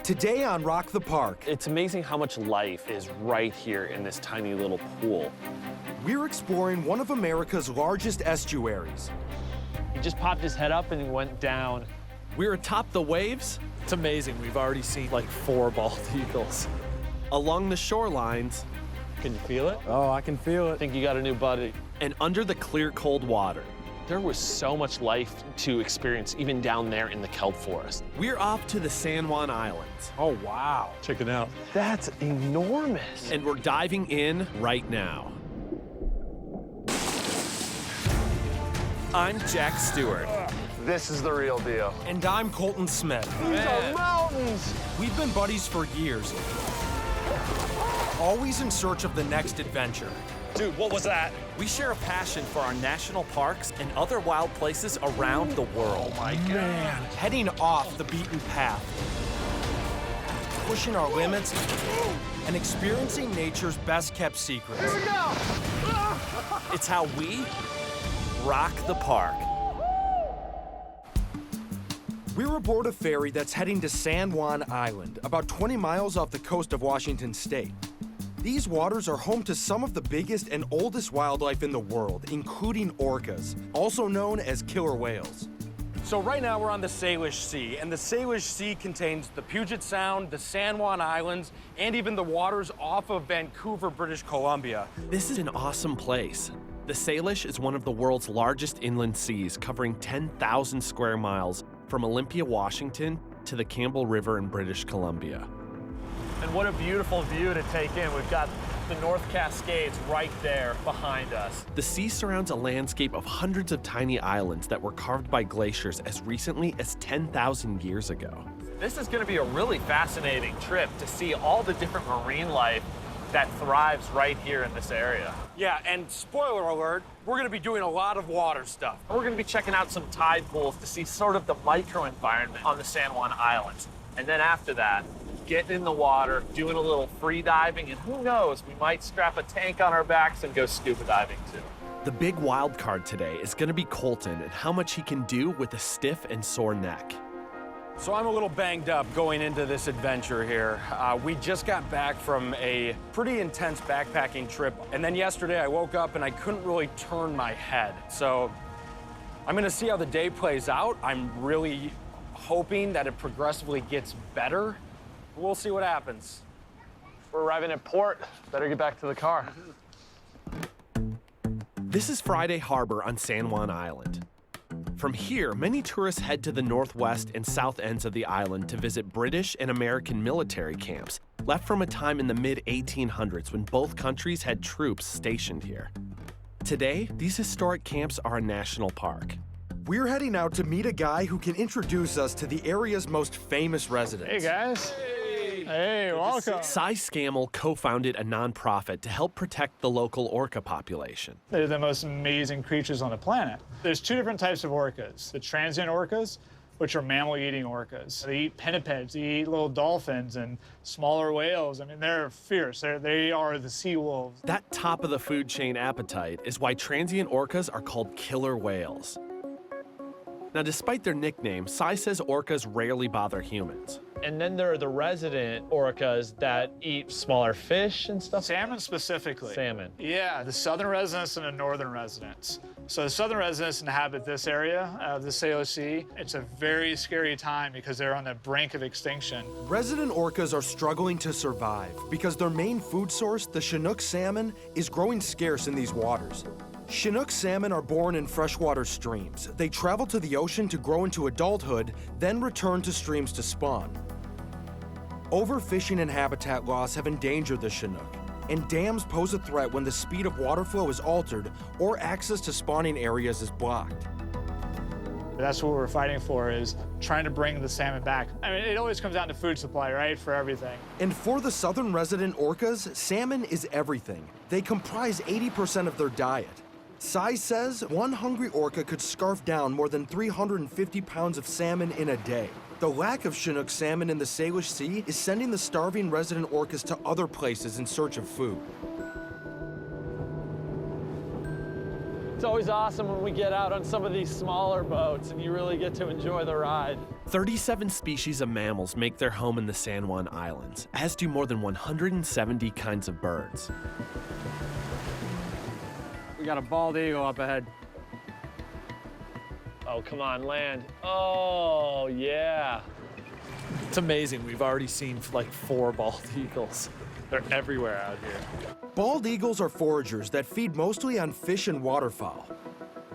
Today on Rock the Park, It's amazing how much life is right here in this tiny little pool. we're exploring one of America's largest estuaries. He just popped his head up and he went down. We're atop the waves. It's amazing. We've already seen like 4 bald eagles. Along the shorelines Can you feel it? Oh, I can feel I it. think you got a new buddy. and under the clear, cold water. There was so much life to experience even down there in the Kelp Forest. We're off to the San Juan Islands, Oh, wow. Check it out. That's enormous. and we're diving in right now. I'm Jack Stewart. This is the real deal. And I'm Colton Smith. These are mountains. We've been buddies for years, always in search of the next adventure. Dude, what was that? We share a passion for our national parks and other wild places around the world. Oh my God. Heading off the beaten path, pushing our limits, and experiencing nature's best-kept secrets. It's how we rock the park. We're aboard a ferry that's heading to San Juan Island, about 20 miles off the coast of Washington State. These waters are home to some of the biggest and oldest wildlife in the world, including orcas, also known as killer whales. So right now we're on the Salish Sea, and the Salish Sea contains the Puget Sound, the San Juan Islands, and even the waters off of Vancouver, British Columbia. This is an awesome place. The Salish is one of the world's largest inland seas, covering 10,000 square miles from Olympia, Washington, to the Campbell River in British Columbia. And what a beautiful view to take in. We've got the North Cascades right there behind us. The sea surrounds a landscape of hundreds of tiny islands that were carved by glaciers as recently as 10,000 years ago. This is going to be a really fascinating trip to see all the different marine life that thrives right here in this area. Yeah, and spoiler alert, we're gonna be doing a lot of water stuff. We're going to be checking out some tide pools to see sort of the microenvironment on the San Juan Islands. And then after that, getting in the water, doing a little free diving, and who knows, we might strap a tank on our backs and go scuba diving too. The big wild card today is going to be Colton and how much he can do with a stiff and sore neck. So I'm a little banged up going into this adventure here. We just got back from a pretty intense backpacking trip, and then yesterday I woke up and I couldn't really turn my head. So I'm gonna see how the day plays out. I'm really hoping that it progressively gets better. We'll see what happens. We're arriving at port. Better get back to the car. This is Friday Harbor on San Juan Island. From here, many tourists head to the northwest and south ends of the island to visit British and American military camps, left from a time in the mid-1800s when both countries had troops stationed here. Today, these historic camps are a national park. We're heading out to meet a guy who can introduce us to the area's most famous residents. Hey guys. Hey, welcome. Cy Scammell co-founded a nonprofit to help protect the local orca population. They're the most amazing creatures on the planet. There's 2 different types of orcas. The transient orcas, which are mammal-eating orcas. They eat pinnipeds, they eat little dolphins and smaller whales. I mean, they're fierce. They are the sea wolves. That top of the food chain appetite is why transient orcas are called killer whales. Now, despite their nickname, Cy says orcas rarely bother humans. And then there are the resident orcas that eat smaller fish and stuff. Salmon specifically. Salmon. Yeah, the southern residents and the northern residents. So the southern residents inhabit this area of the Salish Sea. It's a very scary time because they're on the brink of extinction. Resident orcas are struggling to survive because their main food source, the Chinook salmon, is growing scarce in these waters. Chinook salmon are born in freshwater streams. They travel to the ocean to grow into adulthood, then return to streams to spawn. Overfishing and habitat loss have endangered the Chinook, and dams pose a threat when the speed of water flow is altered or access to spawning areas is blocked. That's what we're fighting for, is trying to bring the salmon back. I mean, it always comes down to food supply, right, for everything. And for the southern resident orcas, salmon is everything. They comprise 80% of their diet. Cy says one hungry orca could scarf down more than 350 pounds of salmon in a day. The lack of Chinook salmon in the Salish Sea is sending the starving resident orcas to other places in search of food. It's always awesome when we get out on some of these smaller boats and you really get to enjoy the ride. 37 species of mammals make their home in the San Juan Islands, as do more than 170 kinds of birds. We got a bald eagle up ahead. Oh, come on, land. Oh, yeah. It's amazing. We've already seen like 4 bald eagles. They're everywhere out here. Bald eagles are foragers that feed mostly on fish and waterfowl.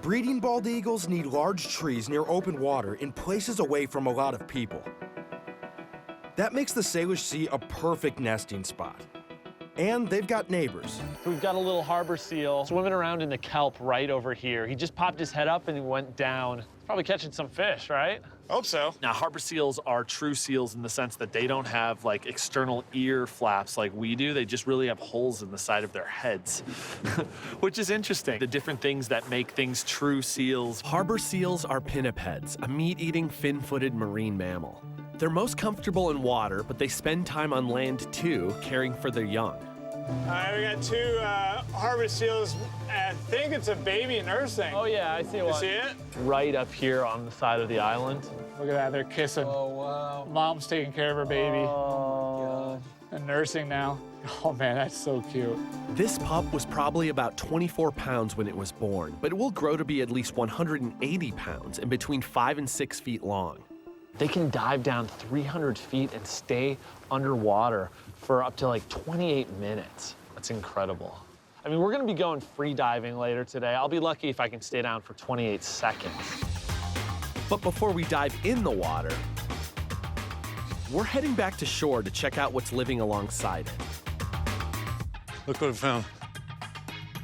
Breeding bald eagles need large trees near open water in places away from a lot of people. That makes the Salish Sea a perfect nesting spot. And they've got neighbors. We've got a little harbor seal swimming around in the kelp right over here. He just popped his head up and he went down. Probably catching some fish, right? Hope so. Now, harbor seals are true seals in the sense that they don't have like external ear flaps like we do. They just really have holes in the side of their heads, which is interesting. The different things that make things true seals. Harbor seals are pinnipeds, a meat-eating, fin-footed marine mammal. They're most comfortable in water, but they spend time on land too, caring for their young. All right, we got 2 harbor seals. I think it's a baby nursing. Oh yeah, I see You one. see it? Right up here on the side of the island. Look at that, they're kissing. Oh, wow. Mom's taking care of her baby Oh. and nursing now. Oh man, that's so cute. This pup was probably about 24 pounds when it was born, but it will grow to be at least 180 pounds and between 5 and 6 feet long. They can dive down 300 feet and stay underwater for up to like 28 minutes. That's incredible. I mean, we're gonna be going free diving later today. I'll be lucky if I can stay down for 28 seconds. But before we dive in the water, we're heading back to shore to check out what's living alongside it. Look what I found.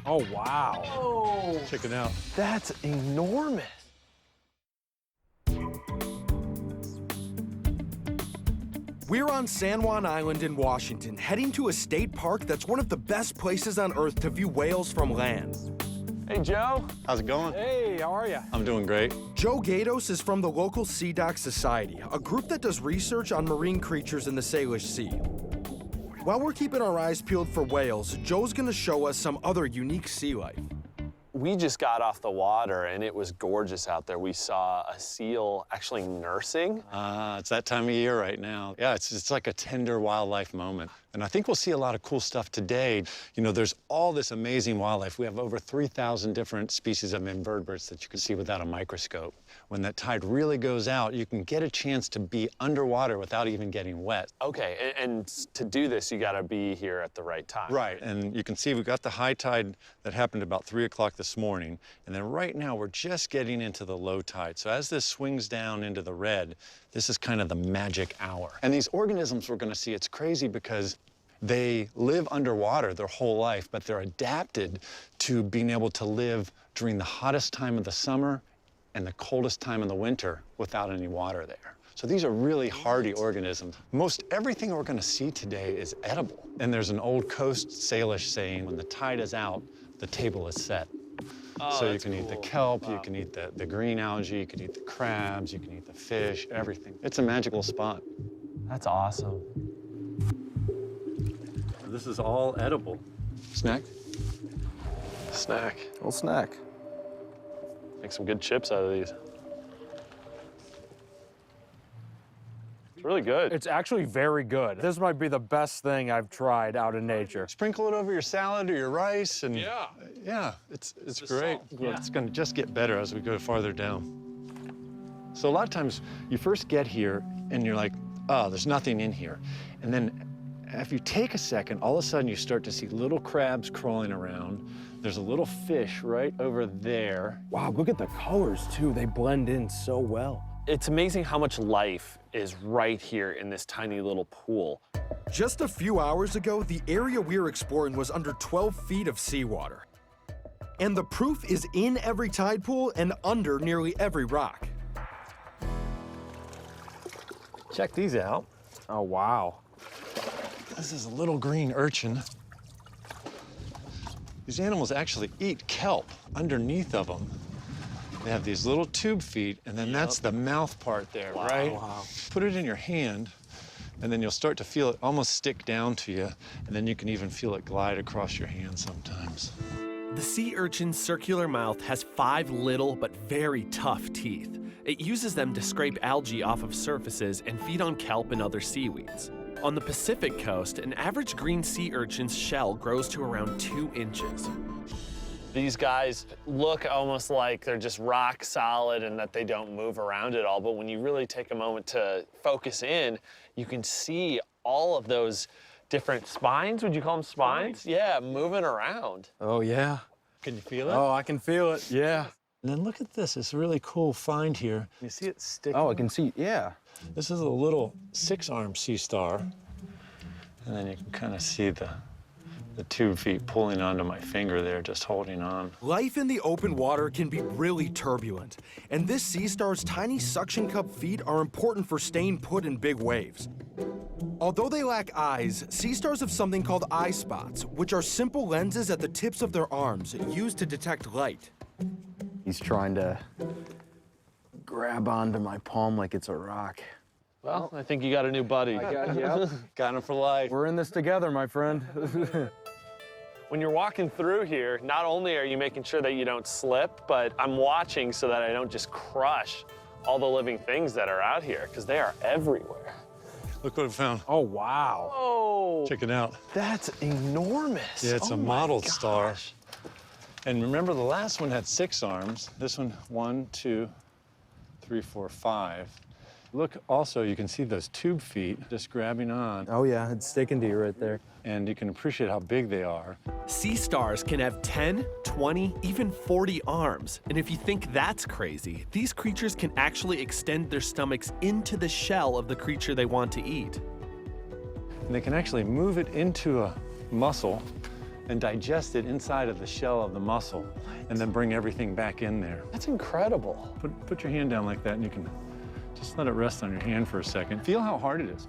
Oh, wow. Oh, Check it out. that's enormous. We're on San Juan Island in Washington, heading to a state park that's one of the best places on Earth to view whales from land. Hey, Joe. How's it going? Hey, how are you? I'm doing great. Joe Gatos is from the local Sea Dock Society, a group that does research on marine creatures in the Salish Sea. While we're keeping our eyes peeled for whales, Joe's gonna show us some other unique sea life. We just got off the water and it was gorgeous out there. We saw a seal actually nursing. It's that time of year right now. Yeah, it's like a tender wildlife moment. And I think we'll see a lot of cool stuff today. You know, there's all this amazing wildlife. We have over 3,000 different species of invertebrates that you can see without a microscope. When that tide really goes out, you can get a chance to be underwater without even getting wet. Okay, and to do this, you gotta be here at the right time. Right, and you can see we've got the high tide that happened about 3 o'clock this morning, and then right now we're just getting into the low tide. So as this swings down into the red, this is kind of the magic hour. And these organisms we're gonna see, it's crazy because they live underwater their whole life, but they're adapted to being able to live during the hottest time of the summer and the coldest time in the winter without any water there. So these are really hardy organisms. Most everything we're gonna see today is edible. And there's an old coast Salish saying, when the tide is out, the table is set. Oh, So you that's can eat the cool. kelp, Wow. you can eat the green algae, you can eat the crabs, you can eat the fish, everything. It's a magical spot. That's awesome. This is all edible. Snack? Snack. Little snack. Make some good chips out of these. It's really good. It's actually very good. This might be the best thing I've tried out in nature. Sprinkle it over your salad or your rice, and Yeah. yeah, it's Just great. salt. Well, Yeah. it's gonna just get better as we go farther down. So a lot of times you first get here and you're like, oh, there's nothing in here. And then if you take a second, all of a sudden you start to see little crabs crawling around. There's a little fish right over there. Wow, look at the colors too. They blend in so well. It's amazing how much life is right here in this tiny little pool. Just a few hours ago, the area we're exploring was under 12 feet of seawater. And the proof is in every tide pool and under nearly every rock. Check these out. Oh, wow. This is a little green urchin. These animals actually eat kelp underneath of them. They have these little tube feet, and then that's the mouth part there, right? Wow. Put it in your hand, and then you'll start to feel it almost stick down to you, and then you can even feel it glide across your hand sometimes. The sea urchin's circular mouth has 5 little but very tough teeth. It uses them to scrape algae off of surfaces and feed on kelp and other seaweeds. On the Pacific coast, an average green sea urchin's shell grows to around 2 inches. These guys look almost like they're just rock solid and that they don't move around at all. But when you really take a moment to focus in, you can see all of those different spines. Would you call them spines? Yeah, moving around. Oh, yeah. Can you feel it? Oh, I can feel it, yeah. And then look at this, it's a really cool find here. You see it sticking? Oh, I can see, yeah. This is a little 6-armed sea star. And then you can kind of see the 2 feet pulling onto my finger there, just holding on. Life in the open water can be really turbulent, and this sea star's tiny suction cup feet are important for staying put in big waves. Although they lack eyes, sea stars have something called eye spots, which are simple lenses at the tips of their arms used to detect light. He's trying to grab onto my palm like it's a rock. Well, I think you got a new buddy. Got him for life. We're in this together, my friend. When you're walking through here, not only are you making sure that you don't slip, but I'm watching so that I don't just crush all the living things that are out here, because they are everywhere. Look what I found. Oh, wow. Oh, Check it out. that's enormous. Yeah, it's Oh a my mottled star. gosh. And remember, the last one had 6 arms. This one, 1, 2, 3, 4, 5. Look, also, you can see those tube feet just grabbing on, Oh, yeah, it's sticking to you right there. and you can appreciate how big they are. Sea stars can have 10, 20, even 40 arms. And if you think that's crazy, these creatures can actually extend their stomachs into the shell of the creature they want to eat. And they can actually move it into a mussel and digest it inside of the shell of the mussel, and then bring everything back in there. That's incredible. Put your hand down like that, and you can just let it rest on your hand for a second. Feel how hard it is.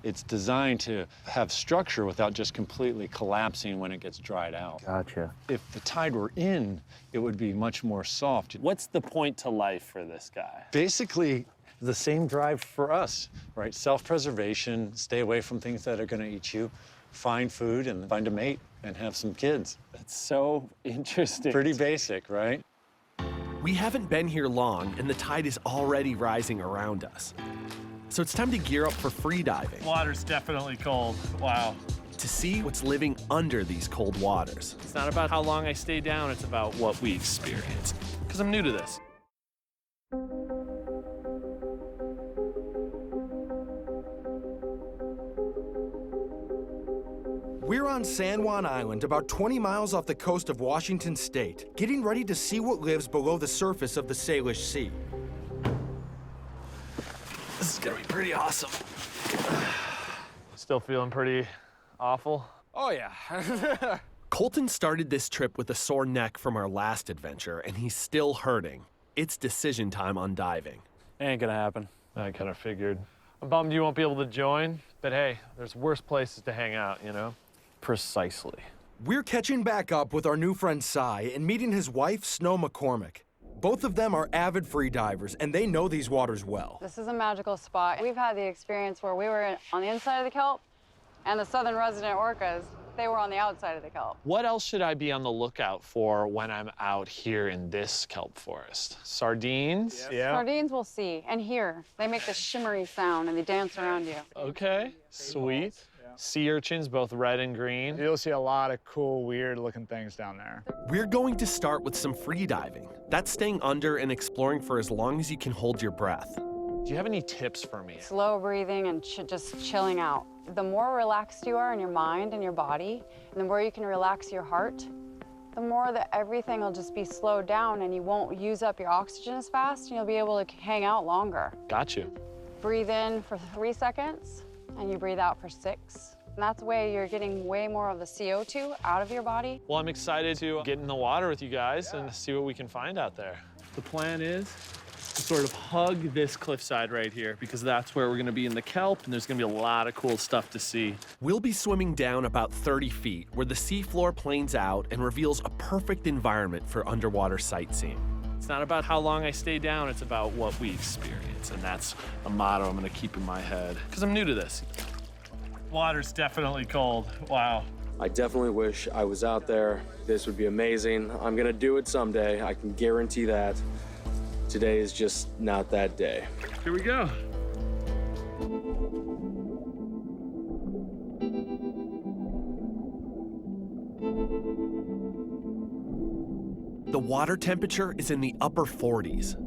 It's designed to have structure without just completely collapsing when it gets dried out. Gotcha. If the tide were in, it would be much more soft. What's the point to life for this guy? Basically, the same drive for us, right? Self-preservation, stay away from things that are gonna eat you, find food and find a mate and have some kids. That's so interesting. Pretty basic, right? We haven't been here long, and the tide is already rising around us. So it's time to gear up for freediving Water's definitely cold. Wow. to see what's living under these cold waters. It's not about how long I stay down, it's about what we experience. Because I'm new to this. We're on San Juan Island, about 20 miles off the coast of Washington State, getting ready to see what lives below the surface of the Salish Sea. This is gonna be pretty awesome. Still feeling pretty awful? Oh, yeah. Colton started this trip with a sore neck from our last adventure, and he's still hurting. It's decision time on diving. Ain't gonna happen. I kind of figured. I'm bummed you won't be able to join, but hey, there's worse places to hang out, you know? Precisely. We're catching back up with our new friend Cy and meeting his wife, Snow McCormick. Both of them are avid free divers, and they know these waters well. This is a magical spot. We've had the experience where we were on the inside of the kelp, and the southern resident orcas, they were on the outside of the kelp. What else should I be on the lookout for when I'm out here in this kelp forest? Sardines? Yeah. Sardines we'll see, and hear. They make this shimmery sound, and they dance around you. Okay, sweet. Sea urchins, both red and green. You'll see a lot of cool, weird-looking things down there. We're going to start with some free diving. That's staying under and exploring for as long as you can hold your breath. Do you have any tips for me? Slow breathing and just chilling out. The more relaxed you are in your mind and your body, and the more you can relax your heart, the more that everything will just be slowed down and you won't use up your oxygen as fast, and you'll be able to hang out longer. Got you. Breathe in for 3 seconds, and you breathe out for 6. And that's the way you're getting way more of the CO2 out of your body. Well, I'm excited to get in the water with you guys and see what we can find out there. The plan is to sort of hug this cliffside right here, because that's where we're gonna be in the kelp, and there's gonna be a lot of cool stuff to see. We'll be swimming down about 30 feet, where the seafloor planes out and reveals a perfect environment for underwater sightseeing. It's not about how long I stay down, it's about what we experience, and that's a motto I'm gonna keep in my head, because I'm new to this. Water's definitely cold. Wow. I definitely wish I was out there. This would be amazing. I'm gonna do it someday. I can guarantee that. Today is just not that day. Here we go. The water temperature is in the upper 40s.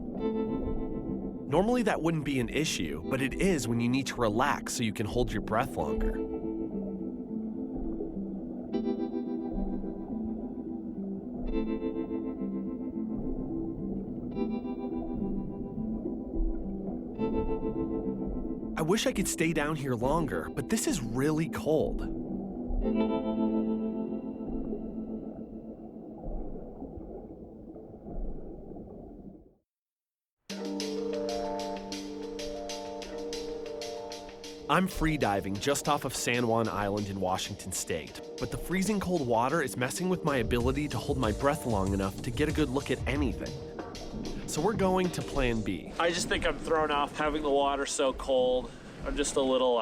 Normally that wouldn't be an issue, but it is when you need to relax so you can hold your breath longer. I wish I could stay down here longer, but this is really cold. I'm freediving just off of San Juan Island in Washington State, but the freezing cold water is messing with my ability to hold my breath long enough to get a good look at anything. So we're going to plan B. I just think I'm thrown off having the water so cold. I'm just a little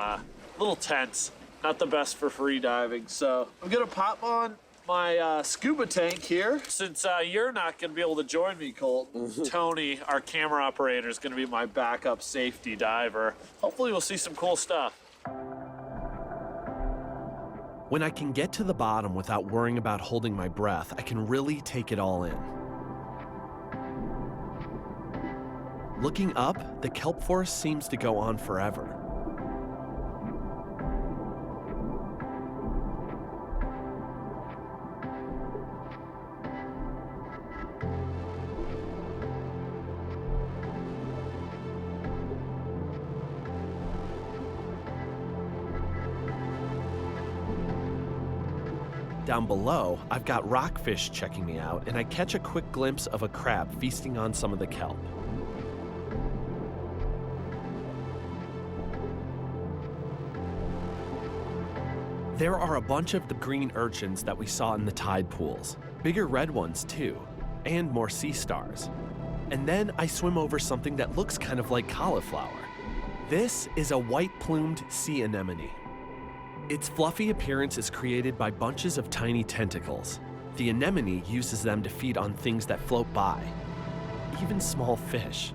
tense. Not the best for free diving. So I'm gonna pop on my scuba tank here. Since you're not gonna be able to join me, Colton, Tony, our camera operator, is gonna be my backup safety diver. Hopefully we'll see some cool stuff. When I can get to the bottom without worrying about holding my breath, I can really take it all in. Looking up, the Kelp Forest seems to go on forever. Down below, I've got rockfish checking me out, and I catch a quick glimpse of a crab feasting on some of the kelp. There are a bunch of the green urchins that we saw in the tide pools, bigger red ones too, and more sea stars. And then I swim over something that looks kind of like cauliflower. This is a white-plumed sea anemone. Its fluffy appearance is created by bunches of tiny tentacles. The anemone uses them to feed on things that float by, even small fish.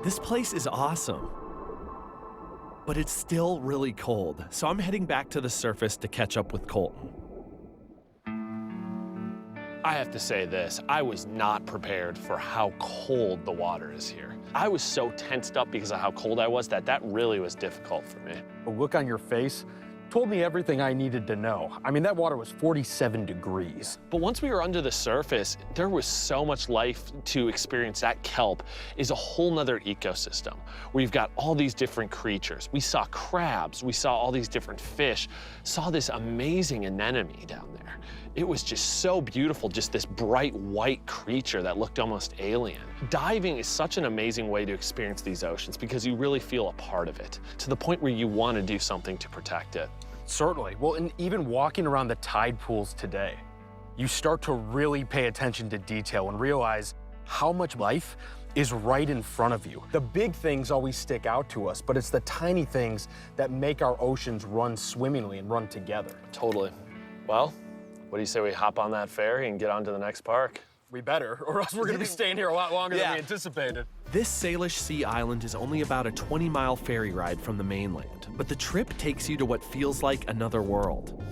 This place is awesome, but it's still really cold, so I'm heading back to the surface to catch up with Colton. I have to say this, I was not prepared for how cold the water is here. I was so tensed up because of how cold I was that really was difficult for me. The look on your face told me everything I needed to know. I mean, that water was 47 degrees. But once we were under the surface, there was so much life to experience. That kelp is a whole nother ecosystem where you've got all these different creatures. We saw crabs, we saw all these different fish, saw this amazing anemone down there. It was just so beautiful, just this bright white creature that looked almost alien. Diving is such an amazing way to experience these oceans because you really feel a part of it, to the point where you want to do something to protect it. Certainly. Well, and even walking around the tide pools today, you start to really pay attention to detail and realize how much life is right in front of you. The big things always stick out to us, but it's the tiny things that make our oceans run swimmingly and run together. Totally. Well, what do you say we hop on that ferry and get on to the next park? We better, or else we're gonna be staying here a lot longer than we anticipated. This Salish Sea island is only about a 20-mile ferry ride from the mainland, but the trip takes you to what feels like another world.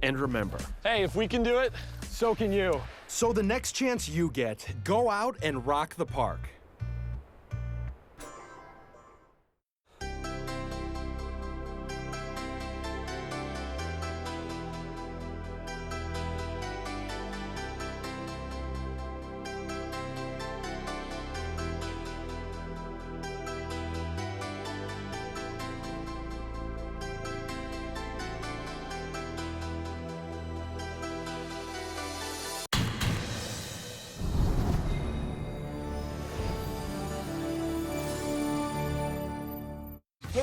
And remember, hey, if we can do it, so can you. So the next chance you get, go out and rock the park.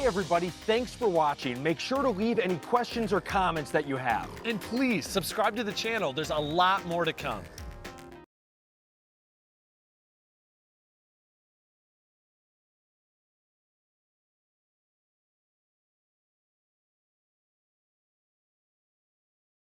everybody, thanks for watching. Make sure to leave any questions or comments that you have. And please subscribe to the channel. There's a lot more to come.